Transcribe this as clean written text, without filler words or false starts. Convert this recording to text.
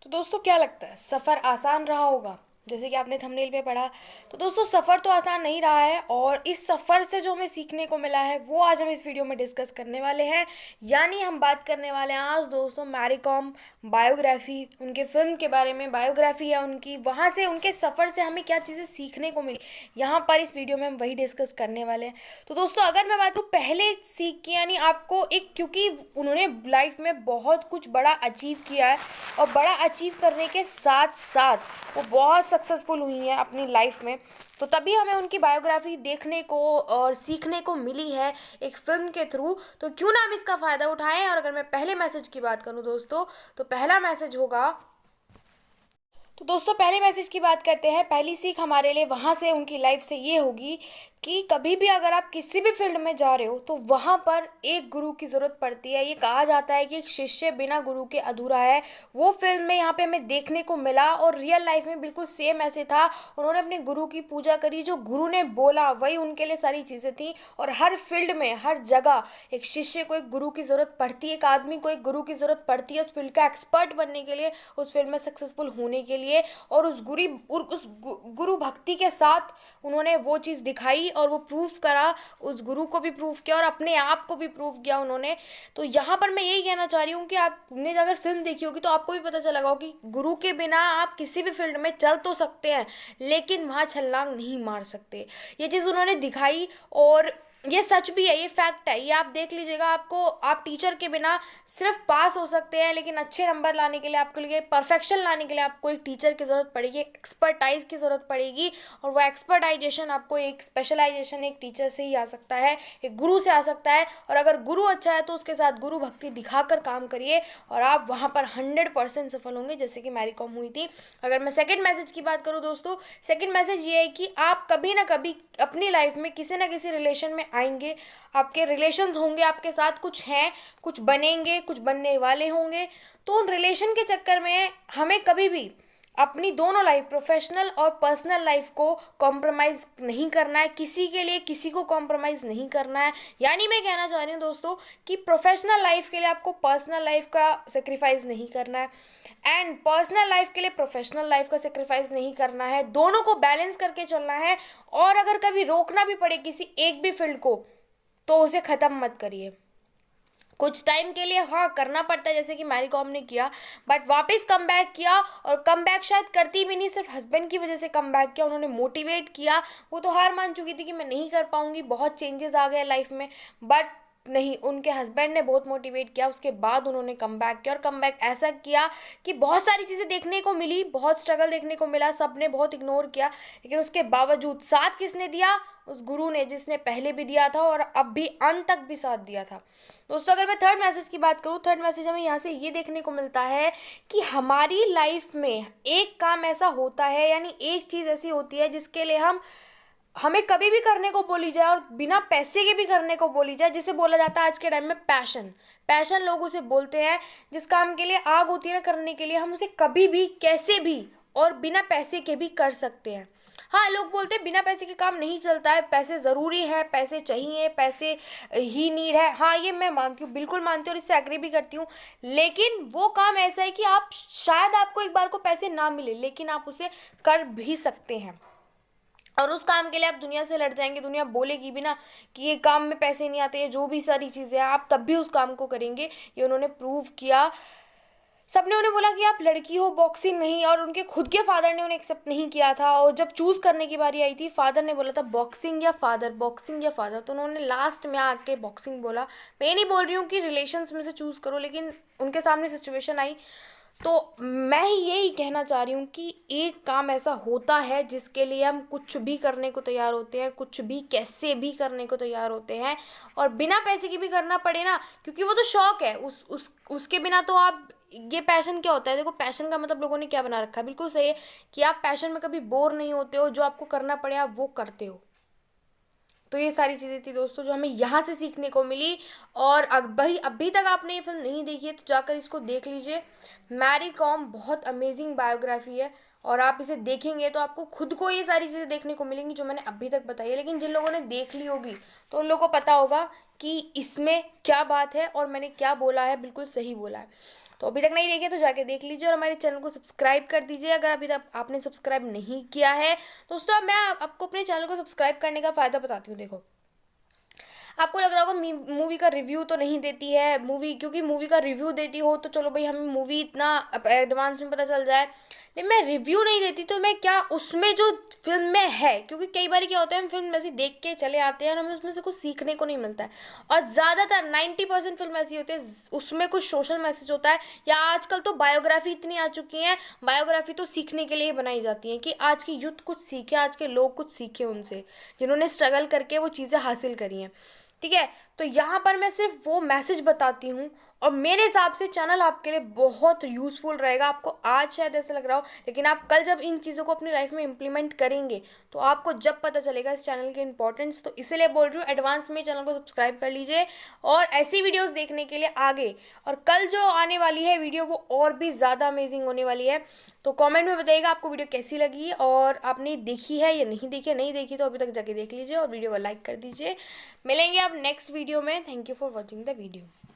तो दोस्तों क्या लगता है सफ़र आसान रहा होगा? जैसे कि आपने थंबनेल पे पढ़ा। तो दोस्तों सफ़र तो आसान नहीं रहा है और इस सफ़र से जो हमें सीखने को मिला है वो आज हम इस वीडियो में डिस्कस करने वाले हैं। यानी हम बात करने वाले हैं आज दोस्तों मैरी कॉम बायोग्राफी, उनके फिल्म के बारे में। बायोग्राफी है उनकी, वहाँ से उनके सफ़र से हमें क्या चीज़ें सीखने को मिली, यहाँ पर इस वीडियो में हम वही डिस्कस करने वाले हैं। तो दोस्तों अगर मैं बात करूँ पहले सीख की, यानी आपको एक, क्योंकि उन्होंने लाइफ में बहुत कुछ बड़ा अचीव किया है और बड़ा अचीव करने के साथ साथ वो बहुत सक्सेसफुल हुई हैं अपनी लाइफ में। तो तभी हमें उनकी बायोग्राफी देखने को और सीखने को मिली है एक फिल्म के थ्रू। तो क्यों ना हम इसका फ़ायदा उठाएं। और अगर मैं पहले मैसेज की बात करूं दोस्तों, तो पहला मैसेज होगा, तो दोस्तों पहले मैसेज की बात करते हैं। पहली सीख हमारे लिए वहाँ से, उनकी लाइफ से ये होगी कि कभी भी अगर आप किसी भी फील्ड में जा रहे हो तो वहाँ पर एक गुरु की ज़रूरत पड़ती है। ये कहा जाता है कि एक शिष्य बिना गुरु के अधूरा है। वो फिल्म में यहाँ पे हमें देखने को मिला और रियल लाइफ में बिल्कुल सेम ऐसे था। उन्होंने अपने गुरु की पूजा करी, जो गुरु ने बोला वही उनके लिए सारी चीज़ें थी। और हर फील्ड में, हर जगह एक शिष्य को एक गुरु की ज़रूरत पड़ती है, एक आदमी को एक गुरु की ज़रूरत पड़ती है उस फील्ड का एक्सपर्ट बनने के लिए, उस फील्ड में सक्सेसफुल होने के लिए। और उस गुरु भक्ति के साथ उन्होंने वो चीज़ दिखाई और वो प्रूफ करा, उस गुरु को भी प्रूफ किया और अपने आप को भी प्रूफ किया उन्होंने। तो यहाँ पर मैं यही कहना चाह रही हूँ कि आपने अगर फिल्म देखी होगी तो आपको भी पता चला होगा कि गुरु के बिना आप किसी भी फील्ड में चल तो सकते हैं लेकिन वहाँ छलांग नहीं मार सकते। ये चीज़ उन्होंने दिखाई और ये सच भी है, ये फैक्ट है। ये आप देख लीजिएगा, आपको, आप टीचर के बिना सिर्फ पास हो सकते हैं लेकिन अच्छे नंबर लाने के लिए, आपके लिए परफेक्शन लाने के लिए आपको एक टीचर की ज़रूरत पड़ेगी, एक एक्सपर्टाइज की ज़रूरत पड़ेगी। और वो एक्सपर्टाइजेशन आपको, एक स्पेशलाइजेशन एक टीचर से ही आ सकता है, एक गुरु से आ सकता है। और अगर गुरु अच्छा है तो उसके साथ गुरु भक्ति दिखाकर काम करिए और आप वहाँ पर 100% सफल होंगे, जैसे कि मैरी कॉम हुई थी। अगर मैं सेकेंड मैसेज की बात करूँ दोस्तों, सेकेंड मैसेज ये है कि आप कभी ना कभी अपनी लाइफ में किसी ना किसी रिलेशन में आएंगे। आपके रिलेशंस होंगे, आपके साथ कुछ हैं, कुछ बनेंगे, कुछ बनने वाले होंगे। तो उन रिलेशन के चक्कर में हमें कभी भी अपनी दोनों लाइफ, प्रोफेशनल और पर्सनल लाइफ को कॉम्प्रोमाइज़ नहीं करना है, किसी के लिए किसी को कॉम्प्रोमाइज़ नहीं करना है। यानी मैं कहना चाह रही हूँ दोस्तों कि प्रोफेशनल लाइफ के लिए आपको पर्सनल लाइफ का सेक्रीफाइस नहीं करना है एंड पर्सनल लाइफ के लिए प्रोफेशनल लाइफ का सेक्रीफाइस नहीं करना है। दोनों को बैलेंस करके चलना है। और अगर कभी रोकना भी पड़े किसी एक भी फील्ड को तो उसे ख़त्म मत करिए। कुछ टाइम के लिए हाँ करना पड़ता है, जैसे कि मैरी कॉम ने किया, बट वापस कम बैक किया। और कम बैक शायद करती भी नहीं, सिर्फ हस्बैंड की वजह से कम बैक किया। उन्होंने मोटिवेट किया, वो तो हार मान चुकी थी कि मैं नहीं कर पाऊंगी, बहुत चेंजेस आ गए लाइफ में, बट नहीं, उनके हस्बैंड ने बहुत मोटिवेट किया। उसके बाद उन्होंने कम बैक किया और कम बैक ऐसा किया कि बहुत सारी चीज़ें देखने को मिली, बहुत स्ट्रगल देखने को मिला, सबने बहुत इग्नोर किया, लेकिन उसके बावजूद साथ किसने दिया? उस गुरु ने, जिसने पहले भी दिया था और अब भी अंत तक भी साथ दिया था। दोस्तों अगर मैं थर्ड मैसेज की बात करूँ, थर्ड मैसेज हमें यहाँ से ये देखने को मिलता है कि हमारी लाइफ में एक काम ऐसा होता है, यानी एक चीज़ ऐसी होती है जिसके लिए हमें कभी भी करने को बोली जाए और बिना पैसे के भी करने को बोली जाए, जिसे बोला जाता है आज के टाइम में पैशन। पैशन लोग उसे बोलते हैं। जिस काम के लिए आग होती है ना करने के लिए, हम उसे कभी भी, कैसे भी और बिना पैसे के भी कर सकते हैं। हाँ, लोग बोलते हैं बिना पैसे के काम नहीं चलता है, पैसे ज़रूरी है, पैसे चाहिए, पैसे ही नीड है। हाँ, ये मैं मानती हूँ, बिल्कुल मानती हूँ और इससे एग्री भी करती हूँ। लेकिन वो काम ऐसा है कि आप, शायद आपको एक बार को पैसे ना मिले लेकिन आप उसे कर भी सकते हैं। और उस काम के लिए आप दुनिया से लड़ जाएंगे, दुनिया बोलेगी भी ना कि ये काम में पैसे नहीं आते, ये जो भी सारी चीज़ें हैं, आप तब भी उस काम को करेंगे। ये उन्होंने प्रूव किया। सबने उन्हें बोला कि आप लड़की हो, बॉक्सिंग नहीं, और उनके खुद के फादर ने उन्हें एक्सेप्ट नहीं किया था। और जब चूज़ करने की बारी आई थी, फादर ने बोला था बॉक्सिंग या फादर, बॉक्सिंग या फादर, तो उन्होंने लास्ट में आके बॉक्सिंग बोला। मैं ये नहीं बोल रही हूँ कि रिलेशंस में से चूज़ करो, लेकिन उनके सामने सिचुएशन आई। तो मैं यही कहना चाह रही हूँ कि एक काम ऐसा होता है जिसके लिए हम कुछ भी करने को तैयार होते हैं, कुछ भी कैसे भी करने को तैयार होते हैं, और बिना पैसे के भी करना पड़े ना, क्योंकि वो तो शौक है। उसके बिना तो आप, ये पैशन क्या होता है? देखो, पैशन का मतलब लोगों ने क्या बना रखा है, बिल्कुल सही है कि आप पैशन में कभी बोर नहीं होते हो, जो आपको करना पड़े आप वो करते हो। तो ये सारी चीज़ें थी दोस्तों जो हमें यहाँ से सीखने को मिली। और अभी तक आपने ये फिल्म नहीं देखी है तो जाकर इसको देख लीजिए। मैरी कॉम बहुत अमेजिंग बायोग्राफी है और आप इसे देखेंगे तो आपको खुद को ये सारी चीज़ें देखने को मिलेंगी जो मैंने अभी तक बताई है। लेकिन जिन लोगों ने देख ली होगी तो उन लोगों को पता होगा कि इसमें क्या बात है और मैंने क्या बोला है, बिल्कुल सही बोला है। तो अभी तक नहीं देखे तो जाके देख लीजिए और हमारे चैनल को सब्सक्राइब कर दीजिए अगर अभी तक आपने सब्सक्राइब नहीं किया है। दोस्तों अब मैं आपको अपने चैनल को सब्सक्राइब करने का फ़ायदा बताती हूँ। देखो, आपको लग रहा होगा मूवी का रिव्यू तो नहीं देती है मूवी, क्योंकि मूवी का रिव्यू देती हो तो चलो भाई हमें मूवी इतना एडवांस में पता चल जाए, लेकिन मैं रिव्यू नहीं देती तो मैं क्या उसमें जो फिल्म में है, क्योंकि कई बार क्या होता है हम फिल्म ऐसी देख के चले आते हैं और हमें उसमें से कुछ सीखने को नहीं मिलता है। और ज़्यादातर 90% फिल्म ऐसी होती है उसमें कुछ सोशल मैसेज होता है, या आजकल तो बायोग्राफी इतनी आ चुकी हैं, बायोग्राफी तो सीखने के लिए ही बनाई जाती हैं कि आज की यूथ कुछ सीखे, आज के लोग कुछ सीखे उनसे जिन्होंने स्ट्रगल करके वो चीज़ें हासिल करी हैं। ठीक है, तो यहाँ पर मैं सिर्फ वो मैसेज बताती हूँ और मेरे हिसाब से चैनल आपके लिए बहुत यूज़फुल रहेगा। आपको आज शायद ऐसा लग रहा हो, लेकिन आप कल जब इन चीज़ों को अपनी लाइफ में इम्प्लीमेंट करेंगे तो आपको जब पता चलेगा इस चैनल की इंपॉर्टेंस। तो इसीलिए बोल रही हूँ एडवांस में चैनल को सब्सक्राइब कर लीजिए और ऐसी वीडियोस देखने के लिए आगे। और कल जो आने वाली है वीडियो वो और भी ज़्यादा अमेजिंग होने वाली है। तो कमेंट में बताइएगा आपको वीडियो कैसी लगी और आपने देखी है या नहीं देखी है। नहीं देखी तो अभी तक जाके देख लीजिए और वीडियो को लाइक कर दीजिए। मिलेंगे आप नेक्स्ट वीडियो में। Thank you for watching the video.